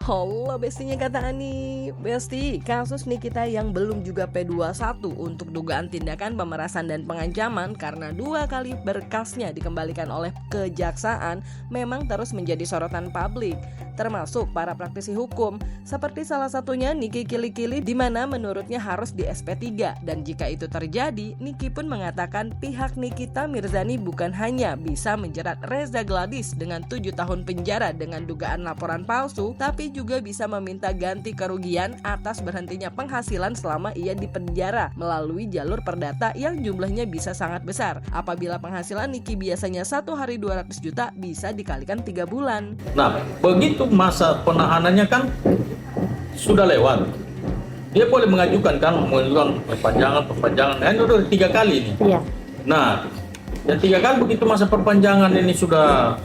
Halo bestinya kata Ani. Besti, kasus Nikita yang belum juga P21 untuk dugaan tindakan pemerasan dan pengancaman karena 2 kali berkasnya dikembalikan oleh kejaksaan memang terus menjadi sorotan publik, termasuk para praktisi hukum, seperti salah satunya Niki Kili-Kili, di mana menurutnya harus di SP3, dan jika itu terjadi, Niki pun mengatakan pihak Nikita Mirzani bukan hanya bisa menjerat Reza Gladys dengan 7 tahun penjara dengan dugaan laporan palsu, tapi juga bisa meminta ganti kerugian atas berhentinya penghasilan selama ia di penjara melalui jalur perdata yang jumlahnya bisa sangat besar. Apabila penghasilan Niki biasanya 1 hari 200 juta bisa dikalikan 3 bulan. Nah, begitu masa penahanannya kan sudah lewat, dia boleh mengajukan perpanjangan, kan udah 3 kali ini. Iya. Nah, dan 3 kali begitu masa perpanjangan ini sudah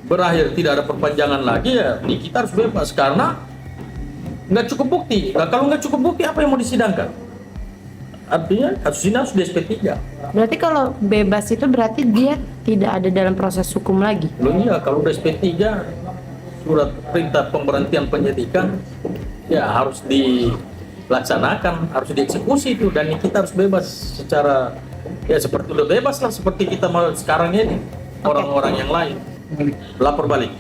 berakhir, tidak ada perpanjangan lagi, ya kita harus bebas karena nggak cukup bukti. Nah, kalau nggak cukup bukti, apa yang mau disidangkan? Artinya kasus ini harus di SP3. Berarti kalau bebas itu berarti dia tidak ada dalam proses hukum lagi? Loh iya, kalau udah SP3, surat perintah pemberhentian penyidikan ya harus dilaksanakan, harus dieksekusi itu, dan kita harus bebas secara, ya seperti udah bebas lah, seperti kita sekarang ini. Orang-orang yang lain lapor balik,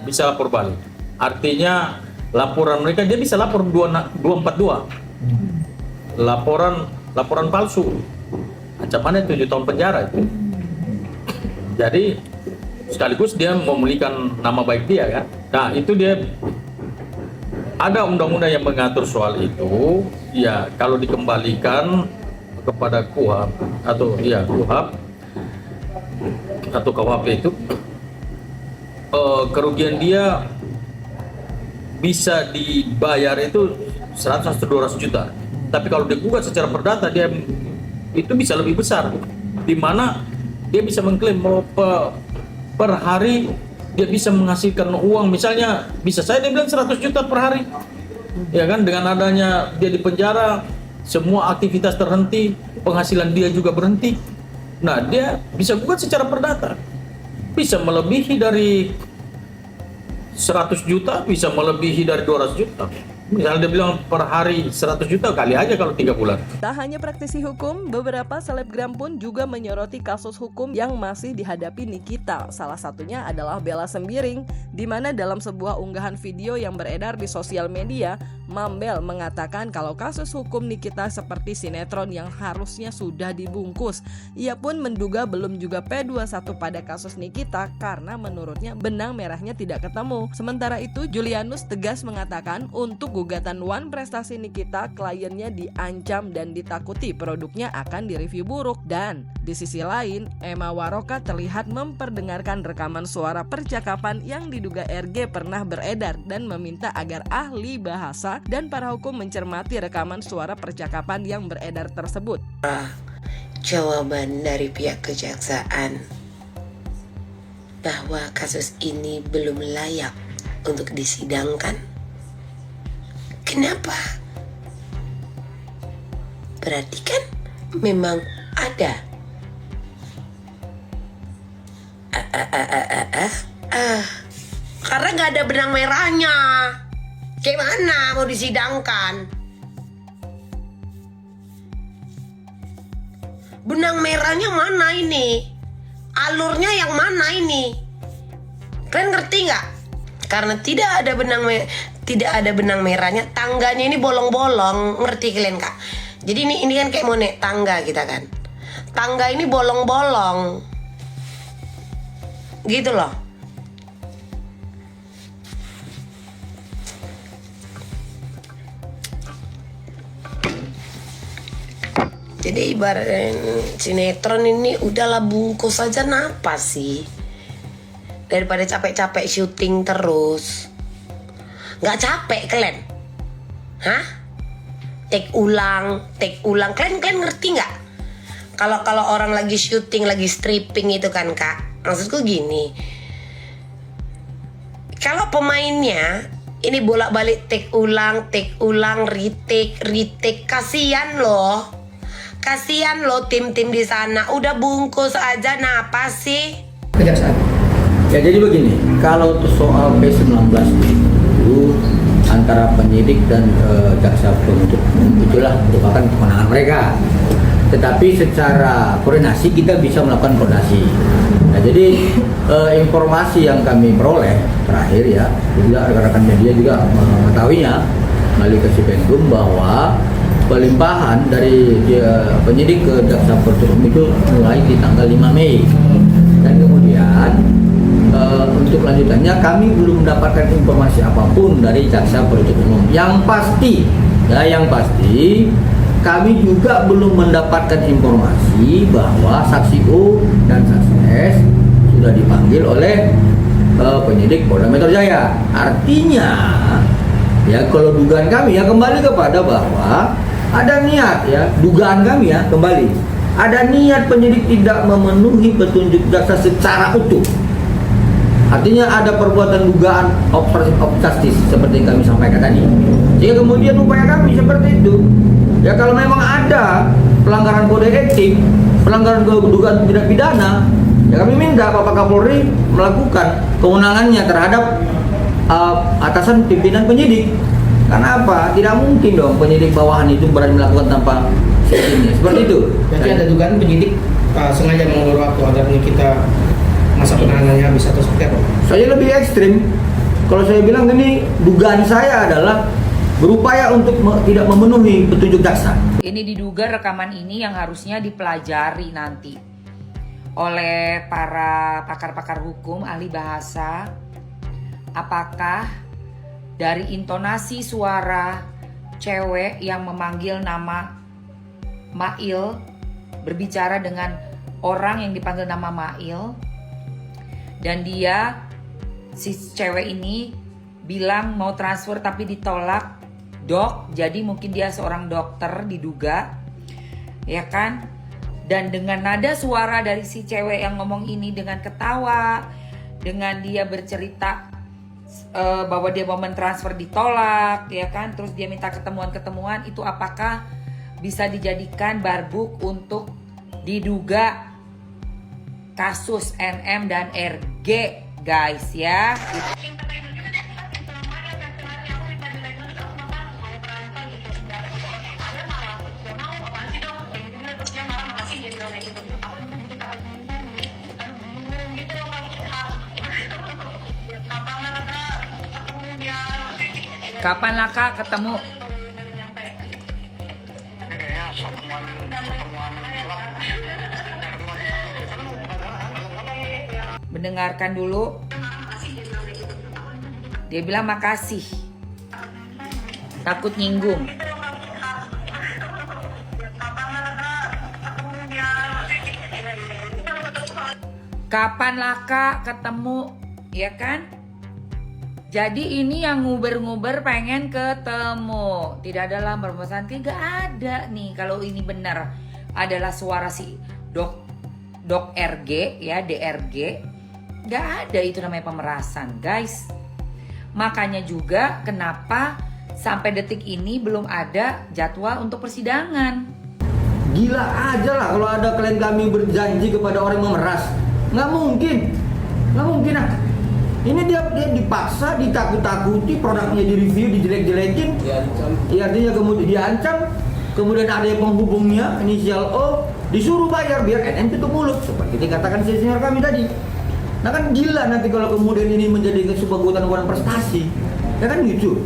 bisa lapor balik, artinya laporan mereka dia bisa lapor 242, laporan palsu, ancamannya 7 tahun penjara itu. Jadi sekaligus dia memulihkan nama baik dia kan. Nah, itu dia ada undang-undang yang mengatur soal itu. Ya, kalau dikembalikan kepada KUHP atau KUHP atau KUHP itu, kerugian dia bisa dibayar itu 100-200 juta. Tapi kalau digugat secara perdata, dia itu bisa lebih besar, di mana dia bisa mengklaim bahwa per hari dia bisa menghasilkan uang, misalnya bisa saya dia bilang 100 juta per hari, ya kan. Dengan adanya dia di penjara, semua aktivitas terhenti, penghasilan dia juga berhenti. Nah, dia bisa gugat secara perdata, bisa melebihi dari 100 juta, bisa melebihi dari 200 juta. Misalnya dia bilang per hari 100 juta, kali aja kalau 3 bulan. Tak hanya praktisi hukum, beberapa selebgram pun juga menyoroti kasus hukum yang masih dihadapi Nikita. Salah satunya adalah Bella Sembiring, di mana dalam sebuah unggahan video yang beredar di sosial media, Mambel mengatakan kalau kasus hukum Nikita seperti sinetron yang harusnya sudah dibungkus. Ia pun menduga belum juga P21 pada kasus Nikita karena menurutnya benang merahnya tidak ketemu. Sementara itu, Julianus tegas mengatakan untuk gugatan One Prestasi Nikita, kliennya diancam dan ditakuti produknya akan direview buruk. Dan di sisi lain, Emma Waroka terlihat memperdengarkan rekaman suara percakapan yang diduga RG pernah beredar dan meminta agar ahli bahasa dan para hukum mencermati rekaman suara percakapan yang beredar tersebut. Jawaban dari pihak kejaksaan bahwa kasus ini belum layak untuk disidangkan. Kenapa? Berarti kan memang ada. Karena nggak ada benang merahnya. Gimana mau disidangkan? Benang merahnya mana ini? Alurnya yang mana ini? Kalian ngerti nggak? Karena tidak ada benang merahnya, tangganya ini bolong-bolong, ngerti kalian kak? Jadi ini kan kayak mau naik tangga kita kan, tangga ini bolong-bolong, gitu loh. Jadi ibarat sinetron ini udahlah bungkus aja, napa sih? Daripada capek-capek syuting terus. Nggak capek kalian? Hah? Take ulang. Kalian ngerti nggak? Kalau orang lagi syuting, lagi stripping itu kan kak. Maksudku gini. Kalau pemainnya ini bolak-balik take ulang, retake. Kasian loh tim-tim di sana. Udah bungkus aja, napa sih? Kejaksaan. Ya jadi begini, kalau tuh soal P19 itu antara penyidik dan jaksa penuntut umum, itulah merupakan kewenangan mereka. Tetapi secara koordinasi kita bisa melakukan koordinasi. Nah, jadi informasi yang kami peroleh terakhir ya, juga rekan-rekan media juga mengetahuinya melalui Kasipenkum bahwa pelimpahan dari penyidik ke jaksa penuntut umum itu mulai di tanggal 5 Mei. Dan kemudian untuk lanjutannya kami belum mendapatkan informasi apapun dari jaksa penuntut umum. Yang pasti kami juga belum mendapatkan informasi bahwa saksi U dan saksi S sudah dipanggil oleh penyidik Polda Metro Jaya. Artinya ya, kalau dugaan kami ya kembali kepada bahwa ada niat ya, dugaan kami ya kembali ada niat penyidik tidak memenuhi petunjuk jaksa secara utuh. Artinya ada perbuatan dugaan obstruction of justice seperti yang kami sampaikan tadi. Sehingga kemudian upaya kami seperti itu. Ya kalau memang ada pelanggaran kode etik, pelanggaran dugaan tindak pidana, ya kami minta Bapak Kapolri melakukan kewenangannya terhadap atasan pimpinan penyidik. Karena apa? Tidak mungkin dong penyidik bawahan itu berani melakukan tanpa izinnya. Seperti itu. Jadi ada dugaan penyidik sengaja mengulur waktu agar kita masa penanganannya habis atau seperti apa? Saya lebih ekstrim. Kalau saya bilang ini dugaan saya adalah berupaya untuk tidak memenuhi petunjuk jaksa. Ini diduga rekaman ini yang harusnya dipelajari nanti oleh para pakar-pakar hukum, ahli bahasa. Apakah dari intonasi suara cewek yang memanggil nama Mail, berbicara dengan orang yang dipanggil nama Mail, dan dia, si cewek ini bilang mau transfer tapi ditolak, dok, jadi mungkin dia seorang dokter diduga, ya kan? Dan dengan nada suara dari si cewek yang ngomong ini dengan ketawa, dengan dia bercerita bahwa dia mau mentransfer ditolak, ya kan? Terus dia minta ketemuan-ketemuan, itu apakah bisa dijadikan barbuk untuk diduga kasus NM dan RG, guys ya? Kapan lah Kak ketemu? Mendengarkan dulu. Dia bilang makasih. Takut nyinggung. Kapan lah Kak ketemu, ya kan? Jadi ini yang nguber-nguber pengen ketemu. Tidak ada lambar pesan, gak ada nih. Kalau ini benar adalah suara si Dok RG ya, DRG, gak ada itu namanya pemerasan, guys. Makanya juga kenapa sampai detik ini belum ada jadwal untuk persidangan. Gila aja lah kalau ada klien kami berjanji kepada orang yang memeras. Nggak mungkin ah. Ini dia dipaksa, ditakut-takuti, produknya direview, dijelek-jelekin. Ya, artinya kemudian diancam, kemudian ada yang penghubungnya, inisial O, disuruh bayar biar NM tutup mulut. Seperti dikatakan senior kami tadi. Nah kan gila nanti kalau kemudian ini menjadi sebuah kebutuhan prestasi. Ya kan gitu.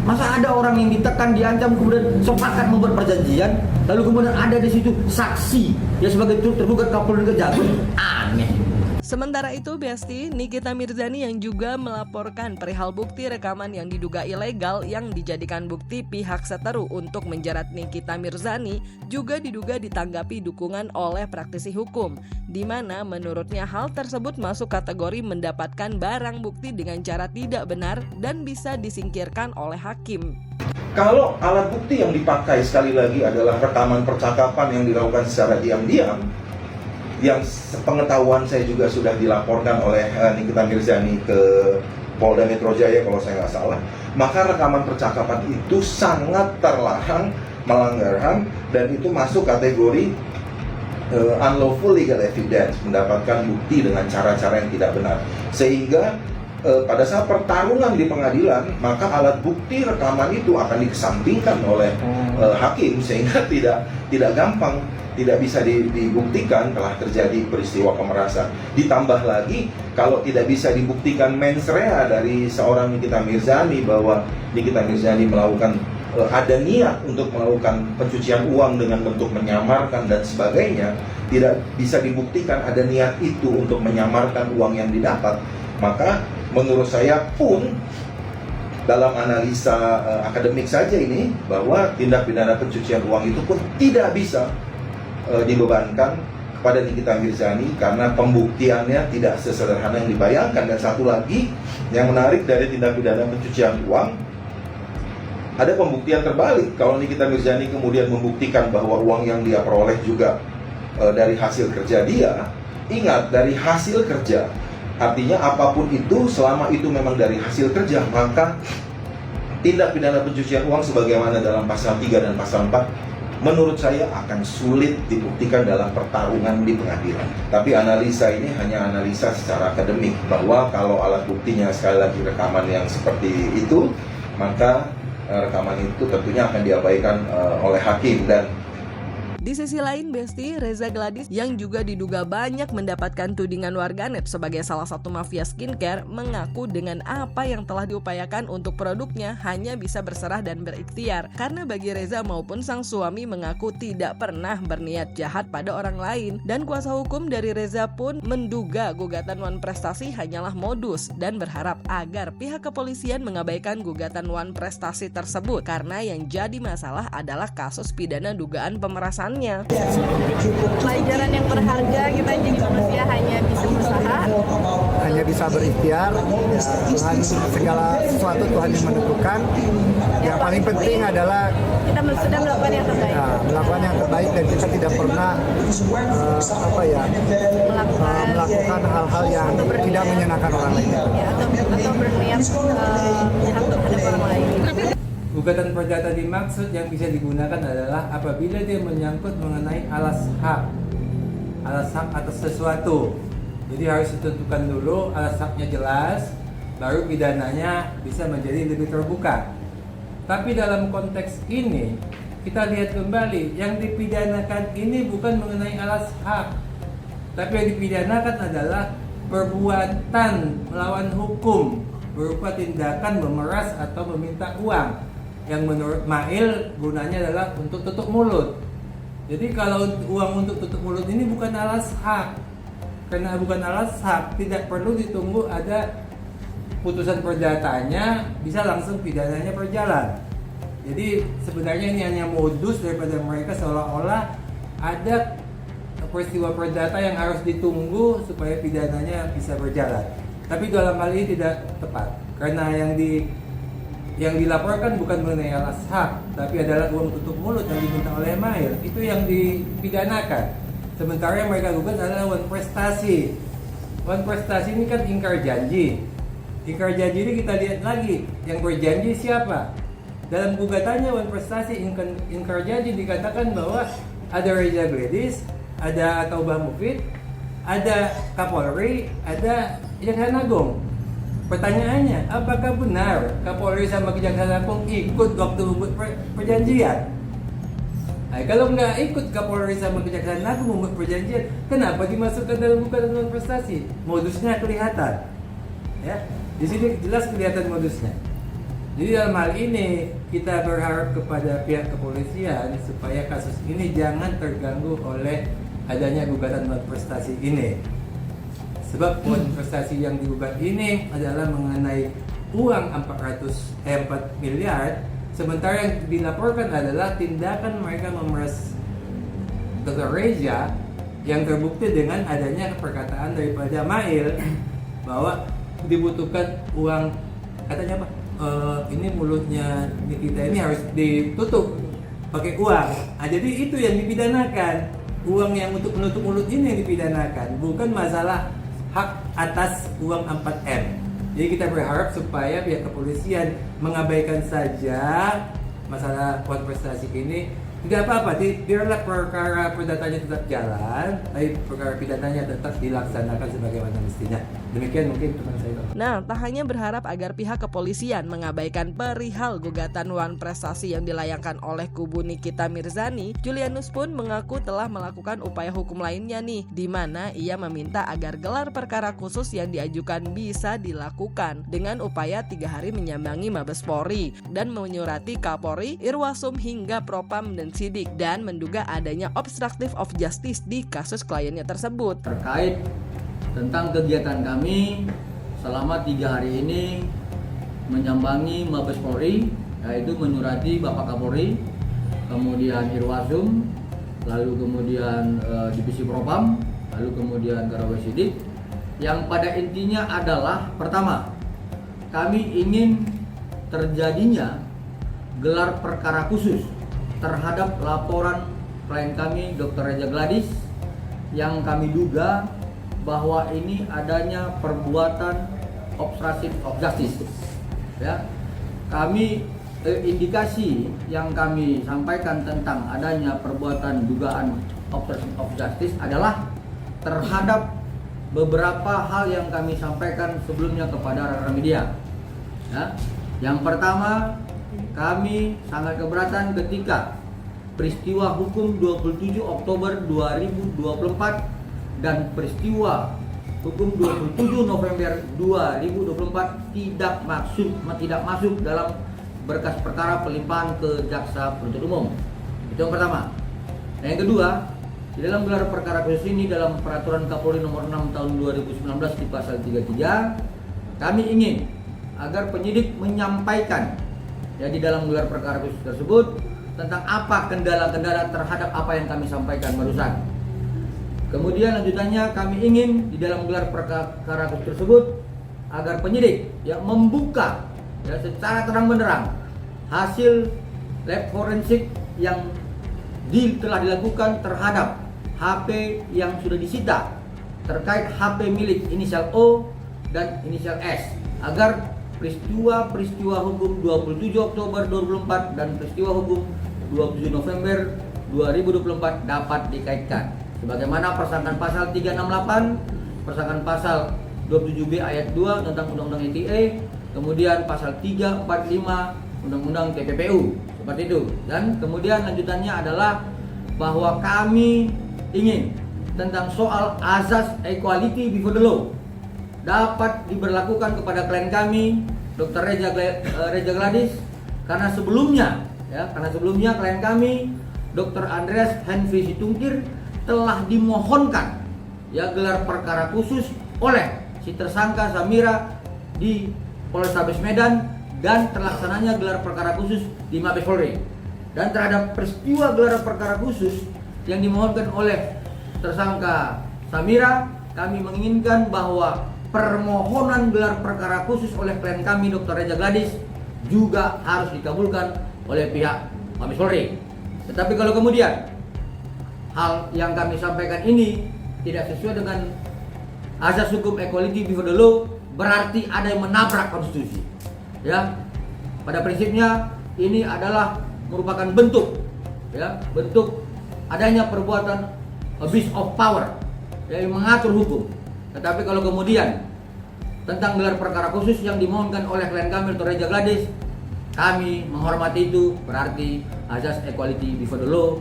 Masa ada orang yang ditekan, diancam, kemudian sepakat membuat perjanjian, lalu kemudian ada di situ saksi ya sebagai tergugat Kapolri Kejagung. Aneh. Sementara itu, Besti, Nikita Mirzani yang juga melaporkan perihal bukti rekaman yang diduga ilegal yang dijadikan bukti pihak seteru untuk menjerat Nikita Mirzani juga diduga ditanggapi dukungan oleh praktisi hukum, di mana menurutnya hal tersebut masuk kategori mendapatkan barang bukti dengan cara tidak benar dan bisa disingkirkan oleh hakim. Kalau alat bukti yang dipakai sekali lagi adalah rekaman percakapan yang dilakukan secara diam-diam, yang sepengetahuan saya juga sudah dilaporkan oleh Nikita Mirzani ke Polda Metro Jaya kalau saya nggak salah, maka rekaman percakapan itu sangat terlarang, melanggar HAM, dan itu masuk kategori unlawful legal evidence, mendapatkan bukti dengan cara-cara yang tidak benar. Sehingga pada saat pertarungan di pengadilan, maka alat bukti rekaman itu akan dikesampingkan oleh hakim sehingga tidak gampang, tidak bisa dibuktikan telah terjadi peristiwa pemerasan. Ditambah lagi kalau tidak bisa dibuktikan mens rea dari seorang Nikita Mirzani bahwa Nikita Mirzani melakukan ada niat untuk melakukan pencucian uang dengan bentuk menyamarkan dan sebagainya, tidak bisa dibuktikan ada niat itu untuk menyamarkan uang yang didapat, maka menurut saya pun dalam analisa akademik saja ini bahwa tindak pidana pencucian uang itu pun tidak bisa dibebankan kepada Nikita Mirzani karena pembuktiannya tidak sesederhana yang dibayangkan. Dan satu lagi yang menarik dari tindak pidana pencucian uang, ada pembuktian terbalik. Kalau Nikita Mirzani kemudian membuktikan bahwa uang yang dia peroleh juga dari hasil kerja dia, ingat dari hasil kerja. Artinya apapun itu, selama itu memang dari hasil kerja, maka tindak pidana pencucian uang sebagaimana dalam pasal 3 dan pasal 4 menurut saya akan sulit dibuktikan dalam pertarungan di pengadilan. Tapi analisa ini hanya analisa secara akademik, bahwa kalau alat buktinya sekali lagi rekaman yang seperti itu, maka rekaman itu tentunya akan diabaikan oleh hakim. Dan di sisi lain, Besti, Reza Gladys yang juga diduga banyak mendapatkan tudingan warganet sebagai salah satu mafia skincare mengaku dengan apa yang telah diupayakan untuk produknya hanya bisa berserah dan berikhtiar. Karena bagi Reza maupun sang suami mengaku tidak pernah berniat jahat pada orang lain. Dan kuasa hukum dari Reza pun menduga gugatan Wan Prestasi hanyalah modus dan berharap agar pihak kepolisian mengabaikan gugatan Wan Prestasi tersebut. Karena yang jadi masalah adalah kasus pidana dugaan pemerasan. Pelajaran yang berharga, kita jadi manusia hanya bisa berusaha, hanya bisa berikhtiar. Tuhan, segala sesuatu Tuhan yang menentukan. Yang paling penting adalah kita sudah melakukan yang terbaik. Melakukan yang terbaik, dan kita tidak pernah melakukan hal-hal yang tidak menyenangkan orang lain. Atau berniat jahat terhadap orang lain. Gugatan perdata dimaksud yang bisa digunakan adalah apabila dia menyangkut mengenai alas hak atas sesuatu. Jadi harus ditentukan dulu alas haknya jelas, baru pidananya bisa menjadi lebih terbuka. Tapi dalam konteks ini, kita lihat kembali, yang dipidanakan ini bukan mengenai alas hak, tapi yang dipidanakan adalah perbuatan melawan hukum berupa tindakan memeras atau meminta uang, yang menurut Mail gunanya adalah untuk tutup mulut. Jadi kalau uang untuk tutup mulut ini bukan alas hak. Karena bukan alas hak, tidak perlu ditunggu ada putusan perdatanya, bisa langsung pidananya berjalan. Jadi sebenarnya ini hanya modus daripada mereka, seolah-olah ada peristiwa perdata yang harus ditunggu supaya pidananya bisa berjalan. Tapi dalam hal ini tidak tepat, karena yang dilaporkan bukan mengenai alas hak, tapi adalah uang tutup mulut yang diminta oleh Mail. Itu yang dipidanakan. Sementara yang mereka gugat adalah Wan Prestasi. Wan Prestasi ini kan ingkar janji. Ingkar janji ini kita lihat lagi, yang berjanji siapa? Dalam gugatannya Wan Prestasi ingkar janji dikatakan bahwa ada Reza Gladys, ada Taubah Mufid, ada Kapolri, ada Kejaksaan Agung. Pertanyaannya, apakah benar Kapolri sama Kejaksaan Agung ikut waktu membuat perjanjian? Nah, kalau nggak ikut Kapolri sama Kejaksaan Agung membuat perjanjian, kenapa dimasukkan dalam gugatan Wan Prestasi? Modusnya kelihatan, ya. Di sini jelas kelihatan modusnya. Jadi dalam hal ini kita berharap kepada pihak kepolisian supaya kasus ini jangan terganggu oleh adanya gugatan Wan Prestasi ini. Sebab Wan Prestasi yang digugat ini adalah mengenai uang 4 miliar, sementara yang dilaporkan adalah tindakan mereka memeras Dr. Reza yang terbukti dengan adanya perkataan daripada Mail bahwa dibutuhkan uang, katanya apa? Ini mulutnya Nikita ini harus ditutup pakai uang. Nah, jadi itu yang dipidanakan. Uang yang untuk menutup mulut ini yang dipidanakan, bukan masalah hak atas uang 4M. Jadi kita berharap supaya pihak kepolisian mengabaikan saja masalah Wan Prestasi ini. Tidak apa-apa, biarlah perkara perdatanya tetap jalan, tapi perkara pidananya tetap dilaksanakan sebagaimana mestinya. Demikian mungkin teman saya. Nah, tak hanya berharap agar pihak kepolisian mengabaikan perihal gugatan Wan Prestasi yang dilayangkan oleh kubu Nikita Mirzani, Julianus pun mengaku telah melakukan upaya hukum lainnya nih, di mana ia meminta agar gelar perkara khusus yang diajukan bisa dilakukan dengan upaya 3 hari menyambangi Mabes Polri dan menyurati Kapolri, Irwasum hingga Propam dan Sidik dan menduga adanya obstructive of justice di kasus kliennya tersebut. Terkait tentang kegiatan kami selama 3 hari ini menyambangi Mabes Polri, yaitu menyurati Bapak Kapolri, kemudian Irwasum, lalu kemudian Divisi Propam, lalu kemudian Karawai Sidik, yang pada intinya adalah pertama, kami ingin terjadinya gelar perkara khusus terhadap laporan klien kami Dr. Reza Gladys yang kami duga bahwa ini adanya perbuatan obstruction of justice. Ya, kami indikasi yang kami sampaikan tentang adanya perbuatan dugaan obstruction of justice adalah terhadap beberapa hal yang kami sampaikan sebelumnya kepada rekan media. Ya, yang pertama, kami sangat keberatan ketika peristiwa hukum 27 Oktober 2024 dan peristiwa hukum 27 November 2024 tidak masuk dalam berkas perkara pelimpahan ke jaksa penuntut umum. Itu yang pertama. Nah, yang kedua, di dalam gelar perkara khusus ini dalam peraturan Kapolri nomor 6 tahun 2019 di pasal 33, kami ingin agar penyidik menyampaikan di dalam gelar perkara khusus tersebut tentang apa kendala-kendala terhadap apa yang kami sampaikan barusan. Kemudian lanjutannya kami ingin di dalam gelar perkara tersebut agar penyidik membuka secara terang-benderang hasil lab forensik yang telah dilakukan terhadap HP yang sudah disita terkait HP milik inisial O dan inisial S, agar peristiwa hukum 27 Oktober 2024 dan peristiwa hukum 27 November 2024 dapat dikaitkan. Sebagaimana persangkaan pasal 368, persangkaan pasal 27B ayat 2 tentang Undang-Undang ITE, kemudian pasal 345 Undang-Undang TPPU, seperti itu. Dan kemudian lanjutannya adalah bahwa kami ingin tentang soal azas equality before the law dapat diberlakukan kepada klien kami Dr. Reza Gladys, karena sebelumnya klien kami Dr. Andreas Henry Situngkir telah dimohonkan gelar perkara khusus oleh si tersangka Samira di Polrestabes Medan dan terlaksananya gelar perkara khusus di Mabes Polri. Dan terhadap peristiwa gelar perkara khusus yang dimohonkan oleh tersangka Samira, kami menginginkan bahwa permohonan gelar perkara khusus oleh klien kami Dr. Reza Gladys juga harus dikabulkan oleh pihak Mabes Polri. Tetapi kalau kemudian hal yang kami sampaikan ini tidak sesuai dengan azas hukum equality before the law, berarti ada yang menabrak konstitusi. Ya, pada prinsipnya ini adalah merupakan bentuk adanya perbuatan abuse of power yang mengatur hukum. Tetapi kalau kemudian tentang gelar perkara khusus yang dimohonkan oleh klien kami Dr. Reza Gladys, kami menghormati itu, berarti azas equality before the law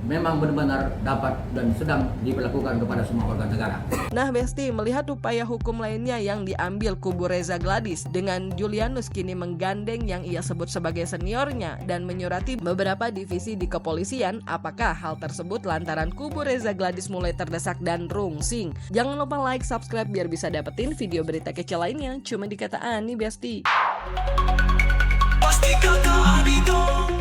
memang benar-benar dapat dan sedang diberlakukan kepada semua warga negara. Nah, Besti, melihat upaya hukum lainnya yang diambil kubu Reza Gladys dengan Julianus kini menggandeng yang ia sebut sebagai seniornya dan menyurati beberapa divisi di kepolisian, apakah hal tersebut lantaran kubu Reza Gladys mulai terdesak dan rungsing? Jangan lupa like, subscribe biar bisa dapetin video berita kece lainnya cuma di Kata Ani, Besti. Pasti kata Ani dong.